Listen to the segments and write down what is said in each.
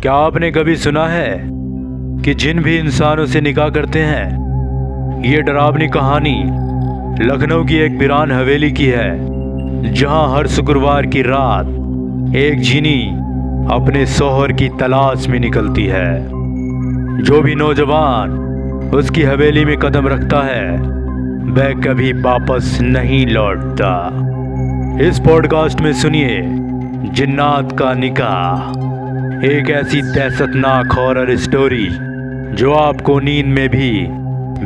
क्या आपने कभी सुना है कि जिन भी इंसानों से निकाह करते हैं? ये डरावनी कहानी लखनऊ की एक वीरान हवेली की है, जहां हर शुक्रवार की रात एक जिनी अपने शौहर की तलाश में निकलती है। जो भी नौजवान उसकी हवेली में कदम रखता है वह कभी वापस नहीं लौटता। इस पॉडकास्ट में सुनिए जिन्नात का निकाह, एक ऐसी दहशतनाक हॉरर स्टोरी जो आपको नींद में भी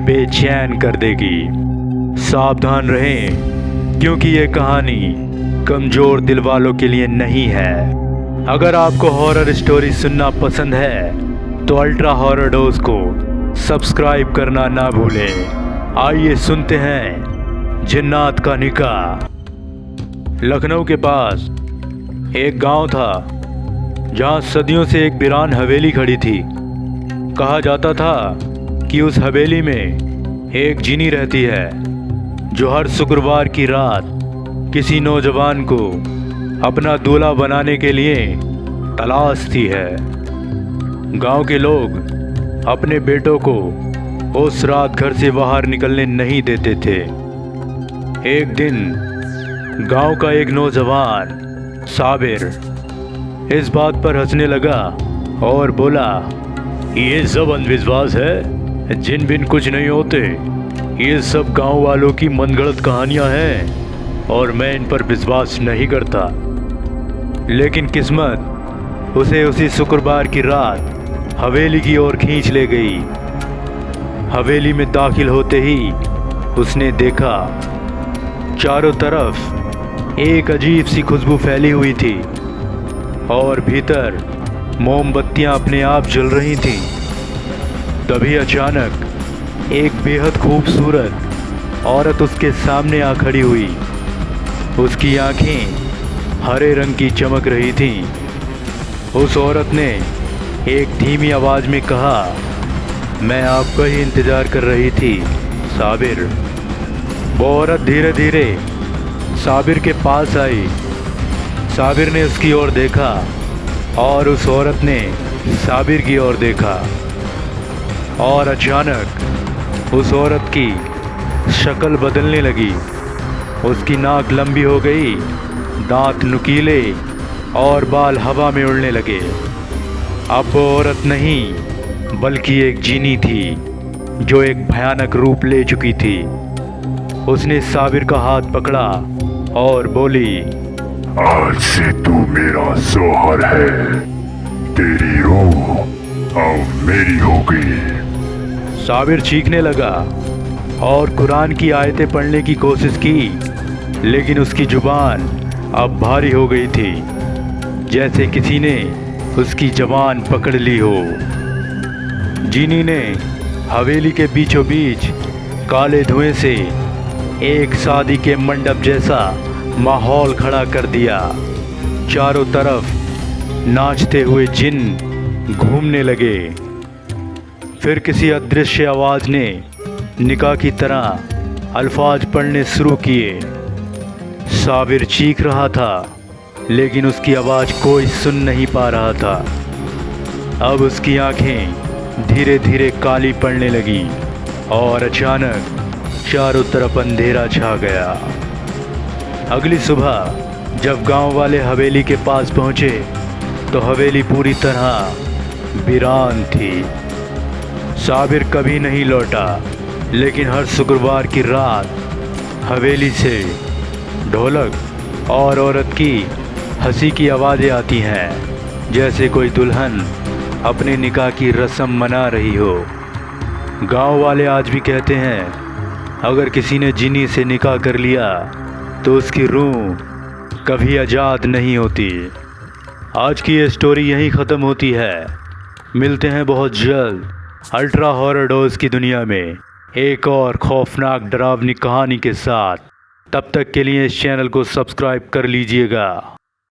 बेचैन कर देगी। सावधान रहें, क्योंकि ये कहानी कमजोर दिल वालों के लिए नहीं है। अगर आपको हॉरर स्टोरी सुनना पसंद है तो अल्ट्रा हॉरर डोज को सब्सक्राइब करना ना भूलें। आइए सुनते हैं जिन्नात का निकाह। लखनऊ के पास एक गांव था जहां सदियों से एक वीरान हवेली खड़ी थी। कहा जाता था कि उस हवेली में एक जिनी रहती है जो हर शुक्रवार की रात किसी नौजवान को अपना दूल्हा बनाने के लिए तलाशती है। गांव के लोग अपने बेटों को उस रात घर से बाहर निकलने नहीं देते थे। एक दिन गांव का एक नौजवान साबिर इस बात पर हंसने लगा और बोला, ये सब अंधविश्वास है, जिन बिन कुछ नहीं होते। ये सब गांव वालों की मनगढ़ंत कहानियां हैं और मैं इन पर विश्वास नहीं करता। लेकिन किस्मत उसे उसी शुक्रवार की रात हवेली की ओर खींच ले गई। हवेली में दाखिल होते ही उसने देखा चारों तरफ एक अजीब सी खुशबू फैली हुई थी और भीतर मोमबत्तियां अपने आप जल रही थीं। तभी अचानक एक बेहद खूबसूरत औरत उसके सामने आ खड़ी हुई। उसकी आंखें हरे रंग की चमक रही थीं। उस औरत ने एक धीमी आवाज में कहा, मैं आपका ही इंतजार कर रही थी साबिर। वो औरत धीरे धीरे साबिर के पास आई। साबिर ने उसकी ओर देखा और उस औरत ने साबिर की ओर देखा और अचानक उस औरत की शक्ल बदलने लगी। उसकी नाक लंबी हो गई, दांत नुकीले और बाल हवा में उड़ने लगे। अब वो औरत नहीं बल्कि एक जिनी थी जो एक भयानक रूप ले चुकी थी। उसने साबिर का हाथ पकड़ा और बोली, आज से तू मेरा शौहर है, तेरी रूह अब मेरी होगी। साबिर चीखने लगा और कुरान की आयतें पढ़ने की कोशिश की, लेकिन उसकी जुबान अब भारी हो गई थी, जैसे किसी ने उसकी जुबान पकड़ ली हो। जिनी ने हवेली के बीचों बीच काले धुएं से एक शादी के मंडप जैसा माहौल खड़ा कर दिया। चारों तरफ नाचते हुए जिन घूमने लगे। फिर किसी अदृश्य आवाज ने निकाह की तरह अल्फाज पढ़ने शुरू किए। साबिर चीख रहा था, लेकिन उसकी आवाज़ कोई सुन नहीं पा रहा था। अब उसकी आंखें धीरे धीरे काली पड़ने लगी और अचानक चारों तरफ अंधेरा छा गया। अगली सुबह जब गांव वाले हवेली के पास पहुंचे तो हवेली पूरी तरह वीरान थी। साबिर कभी नहीं लौटा, लेकिन हर शुक्रवार की रात हवेली से ढोलक और औरत की हंसी की आवाज़ें आती हैं, जैसे कोई दुल्हन अपने निकाह की रस्म मना रही हो। गांव वाले आज भी कहते हैं, अगर किसी ने जिनी से निकाह कर लिया तो उसकी रूह कभी आज़ाद नहीं होती। आज की ये स्टोरी यहीं ख़त्म होती है। मिलते हैं बहुत जल्द अल्ट्रा हॉरर डोज की दुनिया में एक और खौफनाक डरावनी कहानी के साथ। तब तक के लिए इस चैनल को सब्सक्राइब कर लीजिएगा।